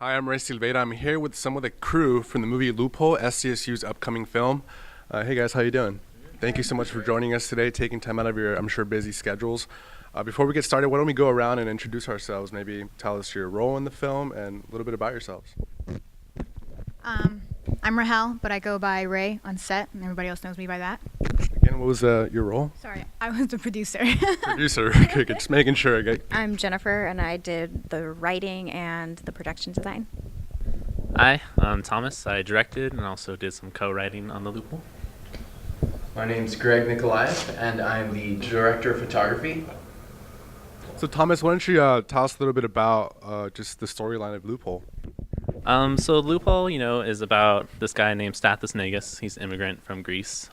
Hi, I'm Silveyra. I'm here with some of the crew from the movie Loophole, SCSU's upcoming film. Hey guys, how you doing? Thank you so much for joining us today, taking time out of your, I'm sure, busy schedules. Before we get started, why don't we go around and introduce ourselves? Maybe tell us your role in the film and a little bit about yourselves. I'm Rahel, but I go by Ray on set, and everybody else knows me by that. Again, what was your role? Sorry, I was the producer. Producer. Okay, just making sure. Okay. I'm Jennifer, and I did the writing and the production design. Hi, I'm Thomas. I directed and also did some co-writing on The Loophole. My name's Nicholayeff, and I'm the director of photography. So Thomas, why don't you tell us a little bit about just the storyline of Loophole? So Loophole, is about this guy named Stathis Negus. He's an immigrant from Greece.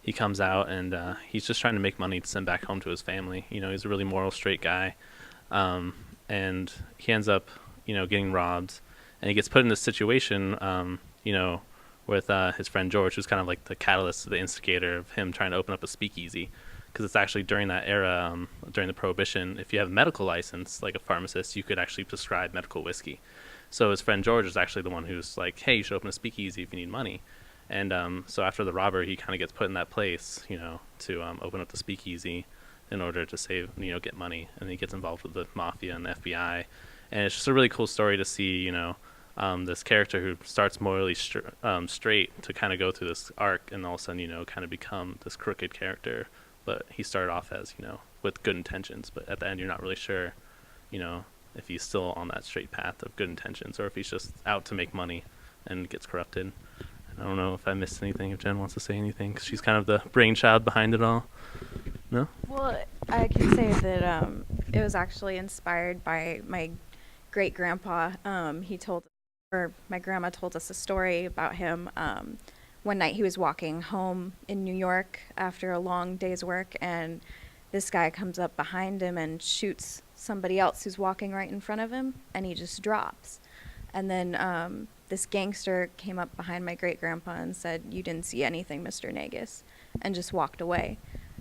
He comes out and he's just trying to make money to send back home to his family. He's a really moral, straight guy. And he ends up, getting robbed. And he gets put in this situation, with his friend George, who's kind of like the catalyst, the instigator of him trying to open up a speakeasy. Because it's actually during that era, during the Prohibition, if you have a medical license, like a pharmacist, you could actually prescribe medical whiskey. So his friend George is actually the one who's like, hey, you should open a speakeasy if you need money. And so after the robber, he kind of gets put in that place, to open up the speakeasy in order to save, get money. And he gets involved with the mafia and the FBI. And it's just a really cool story to see, this character who starts morally straight to kind of go through this arc and all of a sudden, kind of become this crooked character. But he started off as, with good intentions. But at the end, you're not really sure, if he's still on that straight path of good intentions or if he's just out to make money and gets corrupted. I don't know if I missed anything, if Jen wants to say anything, because she's kind of the brainchild behind it all. No? Well, I can say that it was actually inspired by my great-grandpa. My grandma told us a story about him. One night he was walking home in New York after a long day's work, and this guy comes up behind him and shoots somebody else who's walking right in front of him, and he just drops. And then this gangster came up behind my great-grandpa and said, "You didn't see anything, Mr. Negus," and just walked away.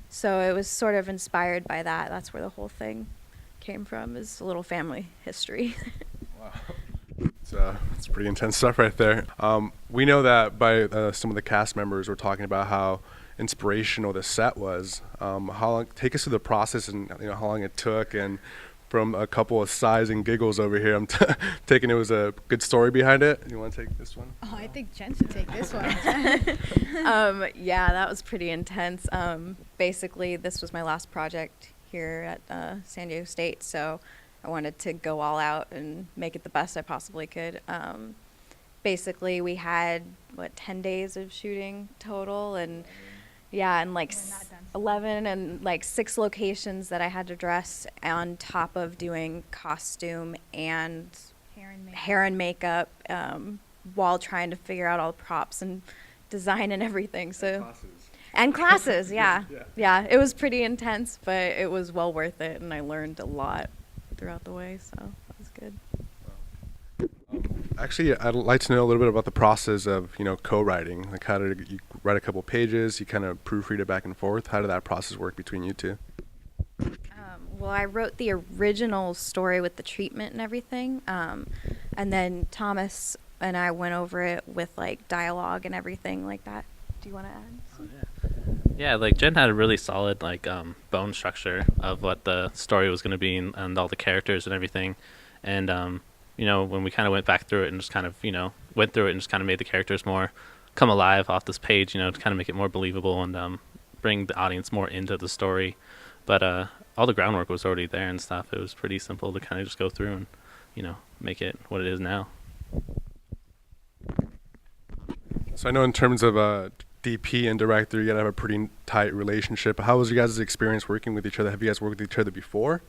So it was sort of inspired by that. That's where the whole thing came from, is a little family history. Wow. It's pretty intense stuff right there. We know that by some of the cast members were talking about how inspirational the set was. Take us through the process and how long it took, and from a couple of sighs and giggles over here, I'm taking it was a good story behind it. You want to take this one? Oh, I think Jen should take this one. Yeah, that was pretty intense. Basically, this was my last project here at San Diego State, so I wanted to go all out and make it the best I possibly could. Basically, we had, 10 days of shooting total, and yeah, and 11 and 6 locations that I had to dress on top of doing costume and hair and makeup while trying to figure out all the props and design and everything. And classes, yeah. Yeah, it was pretty intense, but it was well worth it, and I learned a lot throughout the way, so that was good. Actually, I'd like to know a little bit about the process of, co-writing. Like, how did you write a couple pages? You kind of proofread it back and forth. How did that process work between you two? Well, I wrote the original story with the treatment and everything, and then Thomas and I went over it with dialogue and everything like that. Do you want to add? Yeah, Jen had a really solid bone structure of what the story was going to be and all the characters and everything. And when we kind of went back through it and just kind of went through it and just kind of made the characters more come alive off this page, to kind of make it more believable and bring the audience more into the story. But all the groundwork was already there and stuff. It was pretty simple to kind of just go through and make it what it is now. So I know in terms of DP and director, you gotta have a pretty tight relationship. How was your guys' experience working with each other? Have you guys worked with each other before?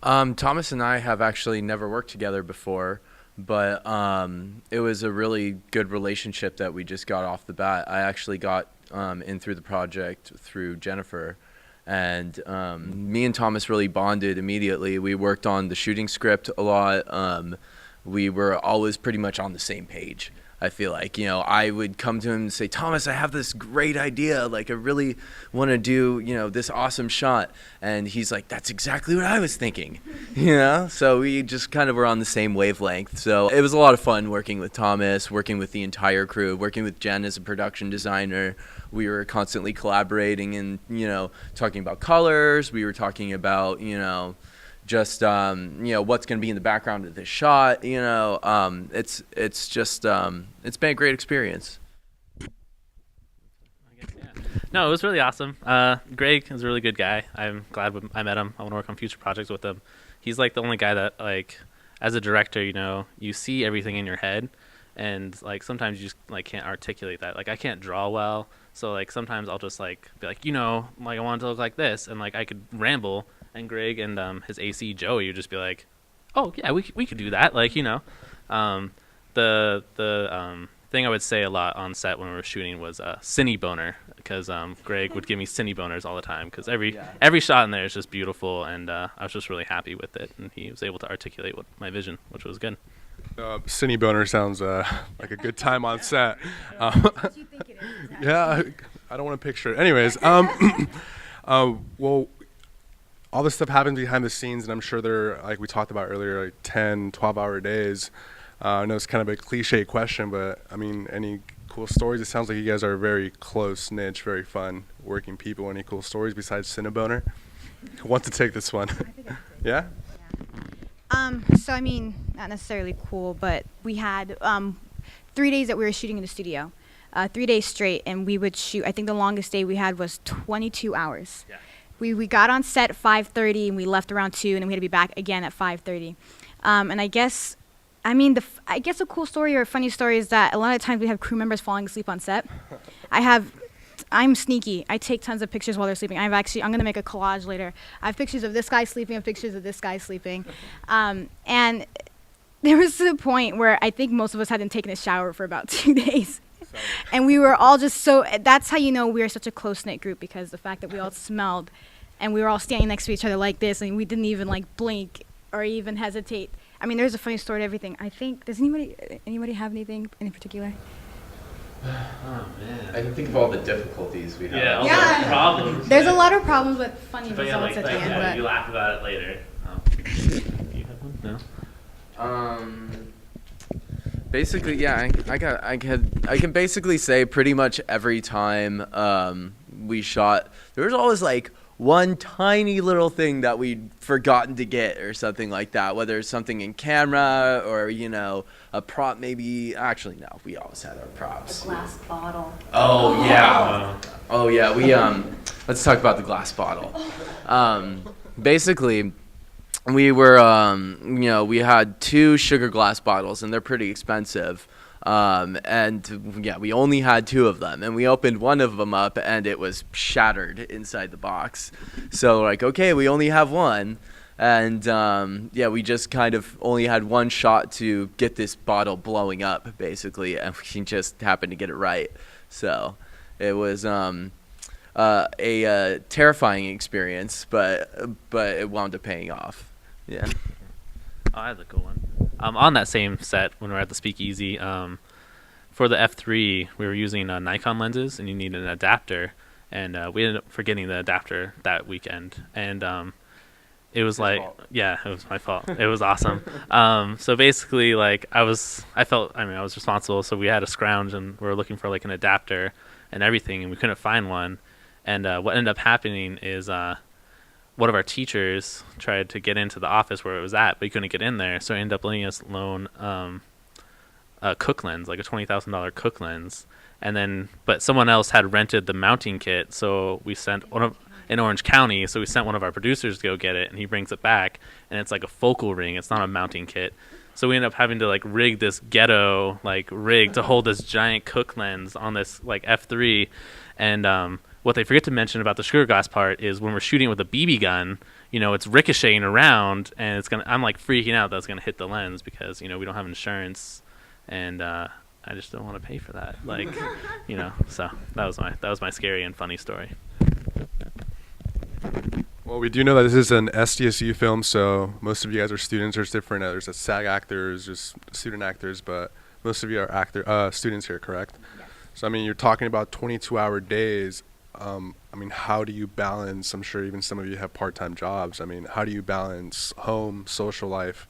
Thomas and I have actually never worked together before, but it was a really good relationship that we just got off the bat. I actually got in through the project through Jennifer, and me and Thomas really bonded immediately. We worked on the shooting script a lot. We were always pretty much on the same page. I feel like, you know, I would come to him and say, Thomas, I have this great idea. Like, I really want to do, you know, this awesome shot. And he's like, that's exactly what I was thinking, you know? So we just kind of were on the same wavelength. So it was a lot of fun working with Thomas, working with the entire crew, working with Jen as a production designer. We were constantly collaborating and, you know, talking about colors. We were talking about, you know, just you know, what's going to be in the background of this shot. You know, it's just it's been a great experience. I guess, yeah. No, it was really awesome. Greg is a really good guy. I'm glad I met him. I want to work on future projects with him. He's like the only guy that, like, as a director, you know, you see everything in your head, and like sometimes you just like can't articulate that. Like, I can't draw well, so like sometimes I'll just like be like, you know, like I want it to look like this, and like I could ramble. And Greg and his AC Joey would just be like, "Oh yeah, we could do that." Like, you know, the thing I would say a lot on set when we were shooting was cine boner, because Greg would give me cine boners all the time, because every shot in there is just beautiful, and I was just really happy with it, and he was able to articulate my vision, which was good. Cine boner sounds like a good time on set. What do you think it is? Exactly? Yeah, I don't want to picture it. Anyways, well, all this stuff happens behind the scenes, and I'm sure they're, like we talked about earlier, like 10, 12-hour days. I know it's kind of a cliche question, but I mean, any cool stories? It sounds like you guys are very close niche, very fun working people. Any cool stories besides Cineboner? Who wants to take this one? I think I Yeah? So I mean, not necessarily cool, but we had 3 days that we were shooting in the studio, 3 days straight, and we would shoot. I think the longest day we had was 22 hours. Yeah. We got on set at 5:30 and we left around 2, and then we had to be back again at 5:30. And I guess, I mean, I guess a cool story or a funny story is that a lot of times we have crew members falling asleep on set. I'm sneaky. I take tons of pictures while they're sleeping. I'm going to make a collage later. I have pictures of this guy sleeping, I have pictures of this guy sleeping. And there was a point where I think most of us hadn't taken a shower for about 2 days. And we were all just so, that's how you know we are such a close-knit group, because the fact that we all smelled and we were all standing next to each other like this, and we didn't even like blink or even hesitate. I mean, there's a funny story to everything. I think, does anybody have anything in particular? Oh man. I can think of all the difficulties we have. Yeah, all Yeah. the problems. There's a lot of problems with funny But yeah, results like, at the end, but you laugh about it later. You have one? No. Basically, yeah, I can basically say pretty much every time we shot, there was always like one tiny little thing that we'd forgotten to get or something like that, whether it's something in camera or, you know, a prop maybe. Actually, no, we always had our props. A glass bottle. Oh yeah. Oh yeah, we let's talk about the glass bottle. Basically, we were you know, we had 2 sugar glass bottles, and they're pretty expensive. And yeah, we only had 2 of them, and we opened one of them up and it was shattered inside the box. So like, okay, we only have one. And yeah, we just kind of only had one shot to get this bottle blowing up, basically, and we just happened to get it right. So it was a terrifying experience, but it wound up paying off. Yeah. Oh, I have a cool one. On that same set, when we were at the Speakeasy, for the F3, we were using Nikon lenses, and you need an adapter, and we ended up forgetting the adapter that weekend, and it was like, yeah, it was my fault. It was awesome. So basically, like, I was responsible, so we had a scrounge, and we were looking for like an adapter and everything, and we couldn't find one, and what ended up happening is one of our teachers tried to get into the office where it was at, but he couldn't get in there, so he ended up letting us loan a Cook lens, like a $20,000 Cook lens, and then but someone else had rented the mounting kit, so we sent in Orange County, so we sent one of our producers to go get it, and he brings it back, and it's like a focal ring, it's not a mounting kit. So we ended up having to like rig this ghetto like rig to hold this giant Cook lens on this like F3, and what they forget to mention about the sugar glass part is when we're shooting with a BB gun, you know, it's ricocheting around, and I'm like freaking out that it's gonna hit the lens, because, you know, we don't have insurance, and I just don't want to pay for that, like, you know. So that was my scary and funny story. Well, we do know that this is an SDSU film, so most of you guys are students. There's different, there's a SAG actors, there's student actors, but Most of you are students here, correct? Yes. So I mean, you're talking about 22-hour days. I mean, how do you balance? I'm sure even some of you have part-time jobs. I mean, how do you balance home, social life,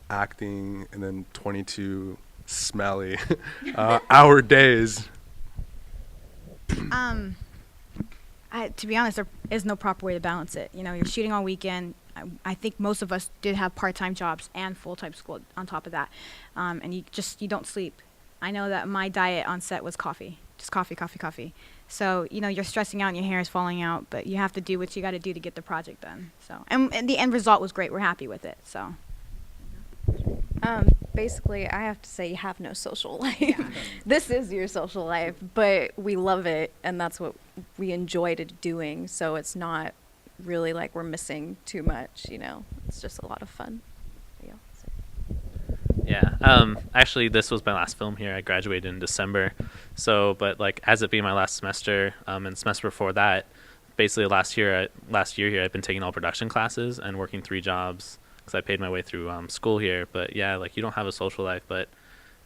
acting, and then 22 smelly hour days? To be honest, there is no proper way to balance it. You know, you're shooting on weekend. I think most of us did have part-time jobs and full-time school on top of that, and you don't sleep. I know that my diet on set was coffee, just coffee, coffee, coffee. So you know, you're stressing out and your hair is falling out, but you have to do what you got to do to get the project done. So, and the end result was great. We're happy with it. So. Basically, I have to say you have no social life. This is your social life, but we love it, and that's what we enjoyed doing. So it's not really like we're missing too much, you know. It's just a lot of fun. Yeah. Yeah. Actually, this was my last film here. I graduated in December. So, but like as it being my last semester, and the semester before that, basically last year here, I've been taking all production classes and working 3 jobs because I paid my way through school here. But yeah, like you don't have a social life, but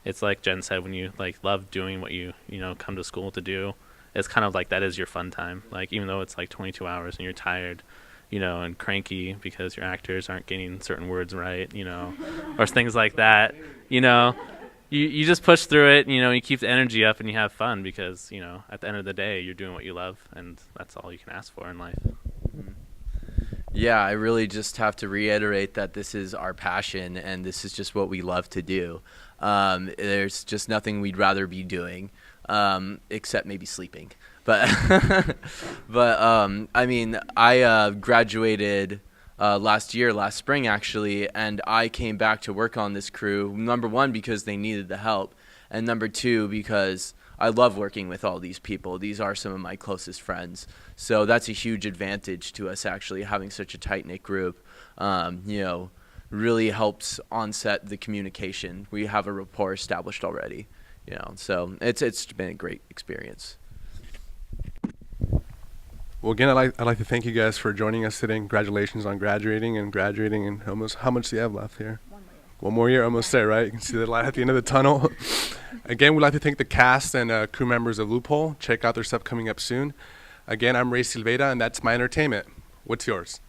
it's like Jen said, when you like love doing what you know come to school to do, it's kind of like that is your fun time. Like even though it's like 22 hours and you're tired, you know, and cranky because your actors aren't getting certain words right, you know, or things like that, you know, you just push through it, you know, you keep the energy up and you have fun because, you know, at the end of the day, you're doing what you love and that's all you can ask for in life. Yeah, I really just have to reiterate that this is our passion and this is just what we love to do. There's just nothing we'd rather be doing, except maybe sleeping. But, I mean, I graduated last spring actually, and I came back to work on this crew, number 1, because they needed the help, and number 2, because I love working with all these people. These are some of my closest friends. So that's a huge advantage to us actually having such a tight-knit group. You know, really helps on set the communication. We have a rapport established already, you know. So it's been a great experience. Well, again, I'd like to thank you guys for joining us today. Congratulations on graduating and almost, how much do you have left here? One more year, almost there, right? You can see the light at the end of the tunnel. Again, we'd like to thank the cast and crew members of Loophole. Check out their stuff coming up soon. Again, I'm Silveyra, and that's my entertainment. What's yours?